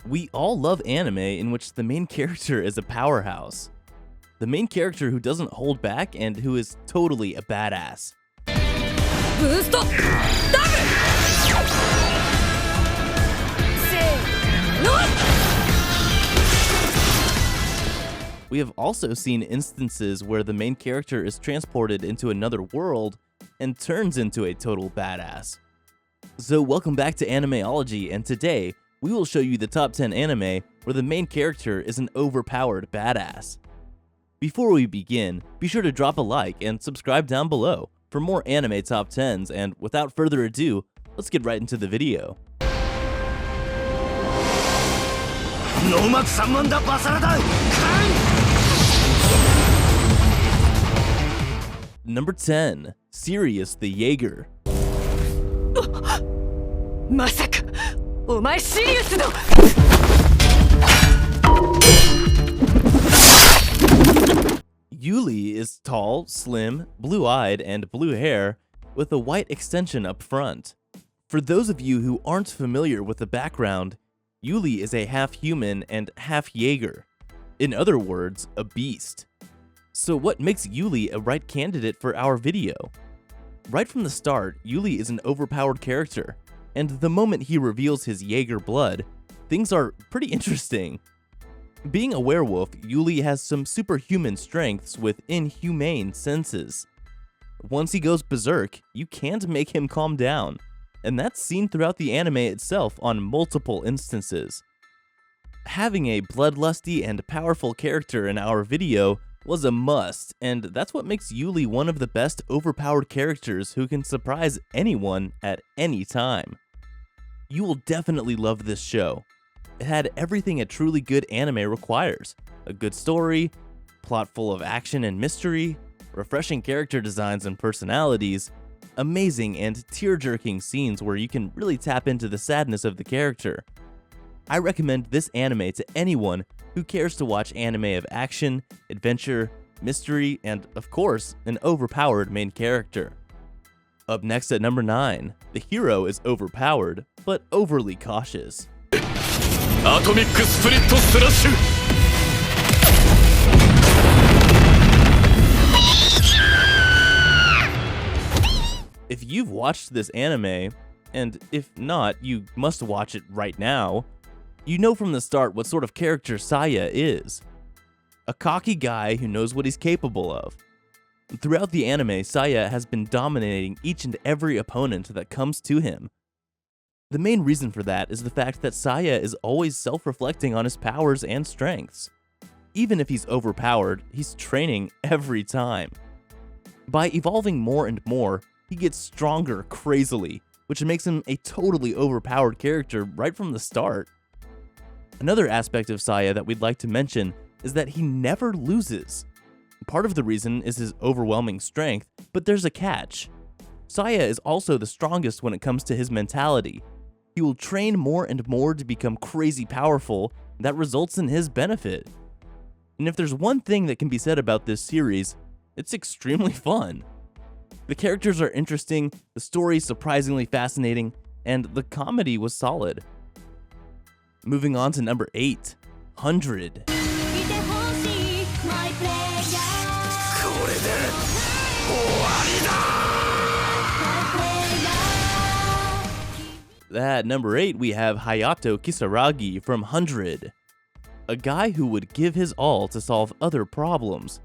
We all love anime in which the main character is a powerhouse. The main character who doesn't hold back and who is totally a badass. ブーストダブルせーの We have also seen instances where the main character is transported into another world and turns into a total badass. So welcome back to Animeology, and today we will show you the top 10 anime where the main character is an overpowered badass. Before we begin, be sure to drop a like and subscribe down below for more anime top 10s, and without further ado, let's get right into the video. Number 10, Sirius the Jaeger. まさかお前シリウスの Yuli is tall, slim, blue-eyed, and blue hair, with a white extension up front. For those of you who aren't familiar with the background, Yuli is a half-human and half-Jaeger. In other words, a beast. So what makes Yuli a right candidate for our video? Right from the start, Yuli is an overpowered character, and the moment he reveals his Jaeger blood, things are pretty interesting. Being a werewolf, Yuli has some superhuman strengths with inhumane senses. Once he goes berserk, you can't make him calm down, and that's seen throughout the anime itself on multiple instances. Having a bloodlusty and powerful character in our video was a must, and that's what makes Yuli one of the best overpowered characters who can surprise anyone at any time. You will definitely love this show. It had everything a truly good anime requires: a good story, plot full of action and mystery, refreshing character designs and personalities, amazing and tear-jerking scenes where you can really tap into the sadness of the character. I recommend this anime to anyone who cares to watch anime of action, adventure, mystery, and of course, an overpowered main character. Up next at number 9, the hero is overpowered, but overly cautious. アトミックスプリットスラッシュ If you've watched this anime, and if not, you must watch it right now, you know from the start what sort of character Saya is. A cocky guy who knows what he's capable of. Throughout the anime, Saya has been dominating each and every opponent that comes to him. The main reason for that is the fact that Saya is always self-reflecting on his powers and strengths. Even if he's overpowered, he's training every time. By evolving more and more, he gets stronger crazily, which makes him a totally overpowered character right from the start. Another aspect of Saya that we'd like to mention is that he never loses. Part of the reason is his overwhelming strength, but there's a catch. Saya is also the strongest when it comes to his mentality. He will train more and more to become crazy powerful, and that results in his benefit. And if there's one thing that can be said about this series, it's extremely fun. The characters are interesting, the story is surprisingly fascinating, and the comedy was solid. Moving on to number 8, 100. これで終わりだ At number 8, we have Hayato Kisaragi from 100. A guy who would give his all to solve other problems.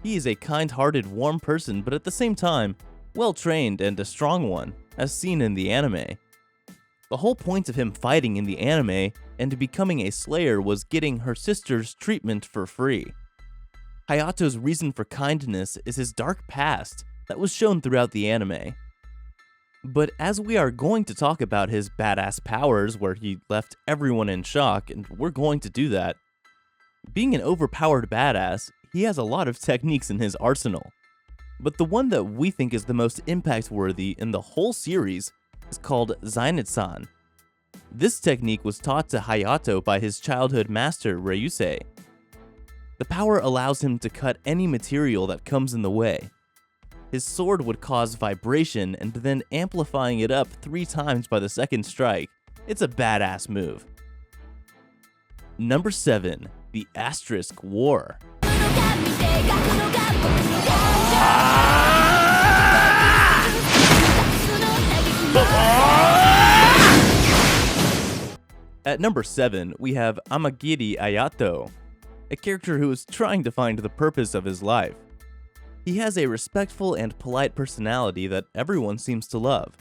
He is a kind-hearted, warm person, but at the same time, well-trained and a strong one, as seen in the anime. The whole point of him fighting in the anime and becoming a slayer was getting her sister's treatment for free. Hayato's reason for kindness is his dark past that was shown throughout the anime. But as we are going to talk about his badass powers where he left everyone in shock, and we're going to do that, being an overpowered badass, he has a lot of techniques in his arsenal. But the one that we think is the most impact-worthy in the whole series is called Zainetsan. This technique was taught to Hayato by his childhood master, Ryusei. The power allows him to cut any material that comes in the way. His sword would cause vibration and then amplifying it up 3 times by the second strike. It's a badass move. Number 7. The Asterisk War. At number 7, we have Amagiri Ayato, a character who is trying to find the purpose of his life. He has a respectful and polite personality that everyone seems to love.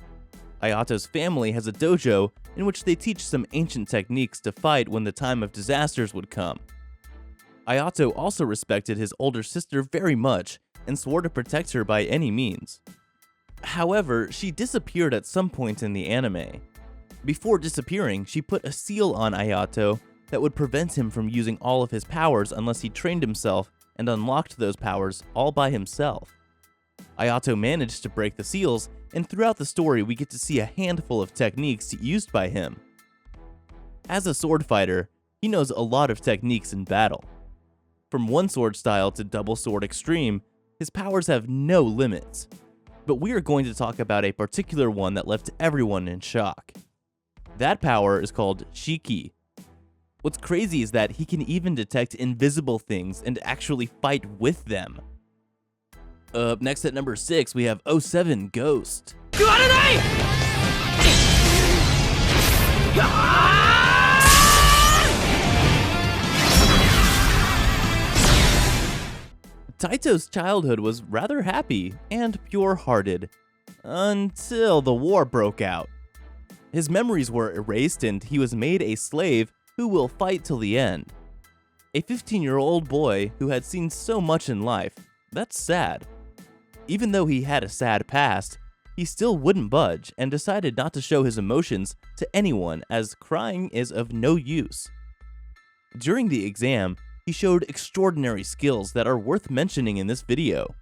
Ayato's family has a dojo in which they teach some ancient techniques to fight when the time of disasters would come. Ayato also respected his older sister very much and swore to protect her by any means. However, she disappeared at some point in the anime. Before disappearing, she put a seal on Ayato that would prevent him from using all of his powers unless he trained himself and unlocked those powers all by himself. Ayato managed to break the seals, and throughout the story we get to see a handful of techniques used by him. As a sword fighter, he knows a lot of techniques in battle. From one sword style to double sword extreme, his powers have no limits. But we are going to talk about a particular one that left everyone in shock. That power is called Shiki. What's crazy is that he can even detect invisible things and actually fight with them. Up next at number 6, we have 07 Ghost. Taito's childhood was rather happy and pure-hearted, until the war broke out. His memories were erased and he was made a slave who will fight till the end. A 15-year-old boy who had seen so much in life. That's sad. Even though he had a sad past, he still wouldn't budge and decided not to show his emotions to anyone as crying is of no use. During the exam, he showed extraordinary skills that are worth mentioning in this video.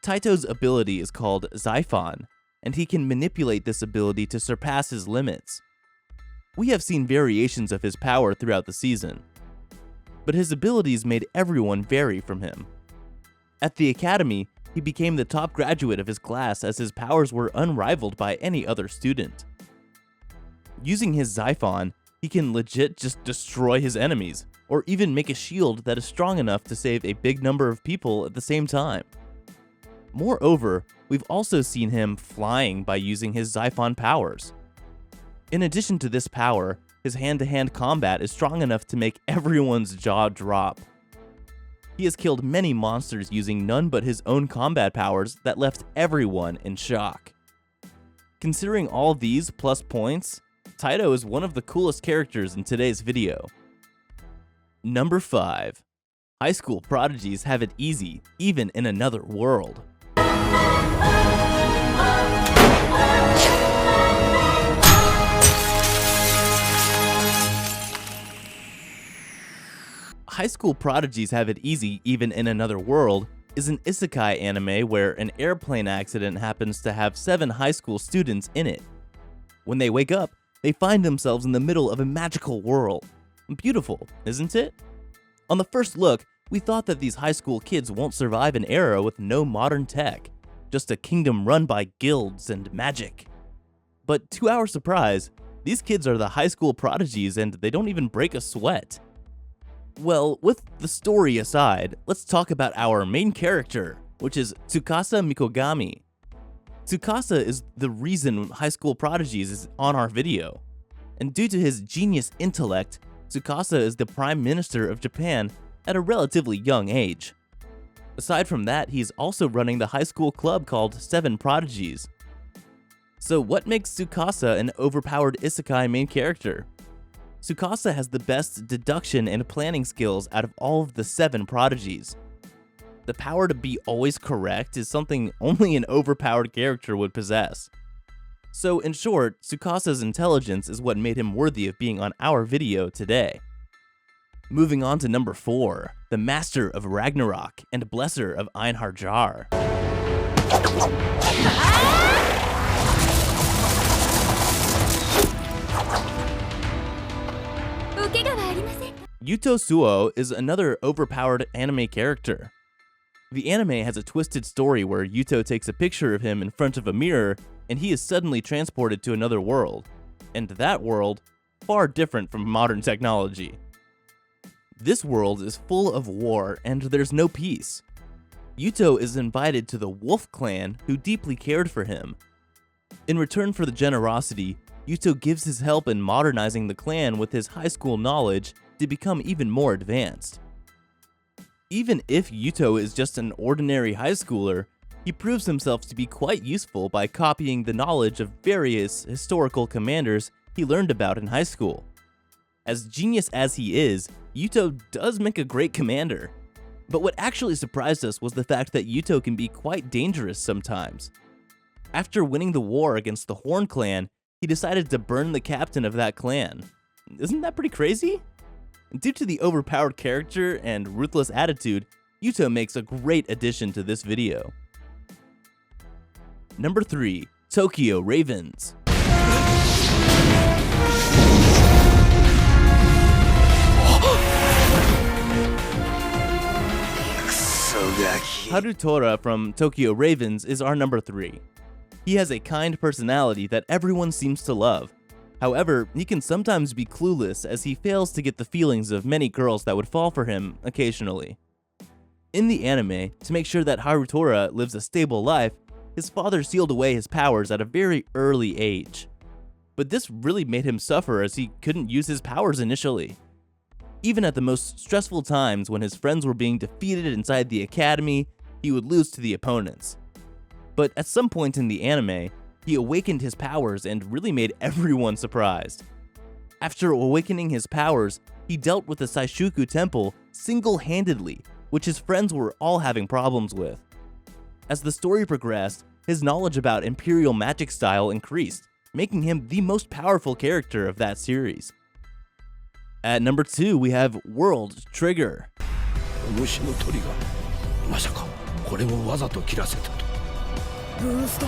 Taito's ability is called Xiphon, and he can manipulate this ability to surpass his limits. We have seen variations of his power throughout the season, but his abilities made everyone vary from him. At the academy, he became the top graduate of his class as his powers were unrivaled by any other student. Using his Xiphon, he can legit just destroy his enemies, or even make a shield that is strong enough to save a big number of people at the same time. Moreover, we've also seen him flying by using his Xiphon powers. In addition to this power, his hand-to-hand combat is strong enough to make everyone's jaw drop. He has killed many monsters using none but his own combat powers that left everyone in shock. Considering all these plus points, Taito is one of the coolest characters in today's video. Number 5. High school prodigies have it easy, even in another world. High School Prodigies Have It Easy Even in Another World is an isekai anime where an airplane accident happens to have 7 high school students in it. When they wake up, they find themselves in the middle of a magical world. Beautiful, isn't it? On the first look, we thought that these high school kids won't survive an era with no modern tech, just a kingdom run by guilds and magic. But to our surprise, these kids are the high school prodigies and they don't even break a sweat. Well, with the story aside, let's talk about our main character, which is Tsukasa Mikogami. Tsukasa is the reason High School Prodigies is on our video. And due to his genius intellect, Tsukasa is the Prime Minister of Japan at a relatively young age. Aside from that, he's also running the high school club called 7 Prodigies. So what makes Tsukasa an overpowered isekai main character? Tsukasa has the best deduction and planning skills out of all of the 7 prodigies. The power to be always correct is something only an overpowered character would possess. So in short, Tsukasa's intelligence is what made him worthy of being on our video today. Moving on to number 4, the Master of Ragnarok and Blesser of Einherjar. Yuto Suo is another overpowered anime character. The anime has a twisted story where Yuto takes a picture of him in front of a mirror and he is suddenly transported to another world. And that world far different from modern technology. This world is full of war and there's no peace. Yuto is invited to the Wolf Clan, who deeply cared for him. In return for the generosity, Yuto gives his help in modernizing the clan with his high school knowledge to become even more advanced. Even if Yuto is just an ordinary high schooler, he proves himself to be quite useful by copying the knowledge of various historical commanders he learned about in high school. As genius as he is, Yuto does make a great commander. But what actually surprised us was the fact that Yuto can be quite dangerous sometimes. After winning the war against the Horn Clan, he decided to burn the captain of that clan. Isn't that pretty crazy? Due to the overpowered character and ruthless attitude, Yuto makes a great addition to this video. Number 3. Tokyo Ravens. Harutora from Tokyo Ravens is our number 3. He has a kind personality that everyone seems to love. However, he can sometimes be clueless as he fails to get the feelings of many girls that would fall for him occasionally. In the anime, to make sure that Harutora lives a stable life, his father sealed away his powers at a very early age. But this really made him suffer as he couldn't use his powers initially. Even at the most stressful times when his friends were being defeated inside the academy, he would lose to the opponents. But at some point in the anime, he awakened his powers and really made everyone surprised. After awakening his powers, he dealt with the Saishuku Temple single-handedly, which his friends were all having problems with. As the story progressed, his knowledge about Imperial magic style increased, making him the most powerful character of that series. At number 2, we have World Trigger. 虫の鳥がまさかこれもわざと切らせたと。ブースト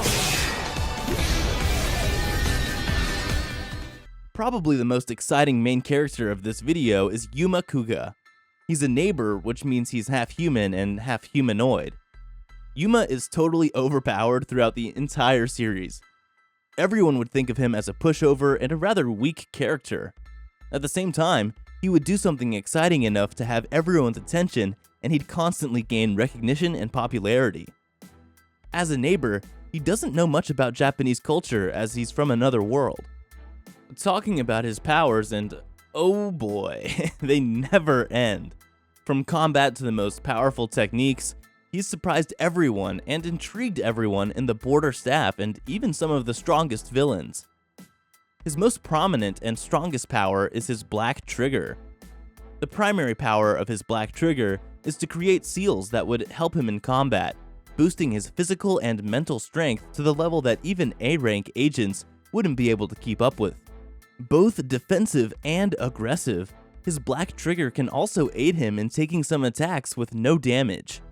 Probably the most exciting main character of this video is Yuma Kuga. He's a neighbor, which means he's half human and half humanoid. Yuma is totally overpowered throughout the entire series. Everyone would think of him as a pushover and a rather weak character. At the same time, he would do something exciting enough to have everyone's attention, and he'd constantly gain recognition and popularity. As a neighbor, he doesn't know much about Japanese culture as he's from another world. Talking about his powers and oh boy, they never end. From combat to the most powerful techniques, he's surprised everyone and intrigued everyone in the border staff and even some of the strongest villains. His most prominent and strongest power is his Black Trigger. The primary power of his Black Trigger is to create seals that would help him in combat, boosting his physical and mental strength to the level that even A-rank agents wouldn't be able to keep up with. Both defensive and aggressive, his Black Trigger can also aid him in taking some attacks with no damage.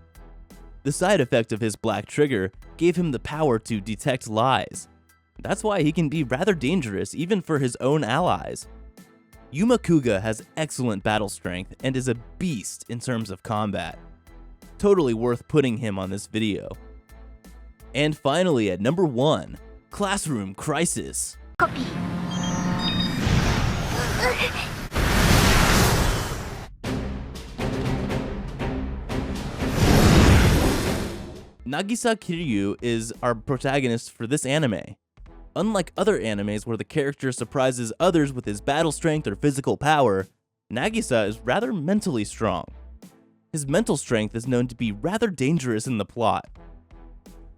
The side effect of his Black Trigger gave him the power to detect lies. That's why he can be rather dangerous even for his own allies. Yuma Kuga has excellent battle strength and is a beast in terms of combat. Totally worth putting him on this video. And finally at number 1, Classroom Crisis. Copy. Nagisa Kiryu is our protagonist for this anime. Unlike other animes where the character surprises others with his battle strength or physical power, Nagisa is rather mentally strong. His mental strength is known to be rather dangerous in the plot.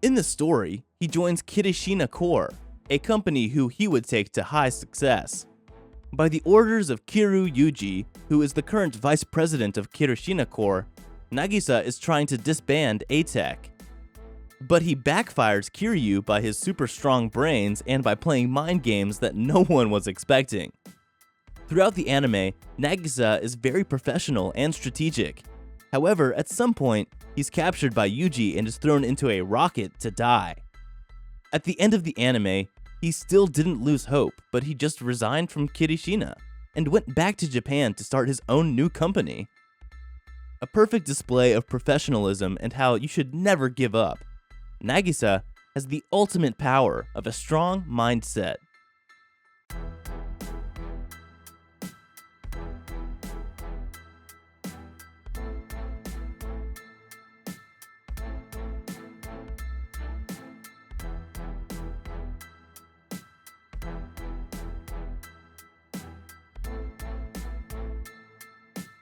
In the story, he joins Kirishina Corps, a company who he would take to high success. By the orders of Kiru Yuji, who is the current vice president of Kirishina Corps, Nagisa is trying to disband ATEC. But he backfires Kiryu by his super strong brains and by playing mind games that no one was expecting. Throughout the anime, Nagisa is very professional and strategic. However, at some point, he's captured by Yuji and is thrown into a rocket to die. At the end of the anime, he still didn't lose hope, but he just resigned from Kirishina and went back to Japan to start his own new company. A perfect display of professionalism and how you should never give up. Nagisa has the ultimate power of a strong mindset.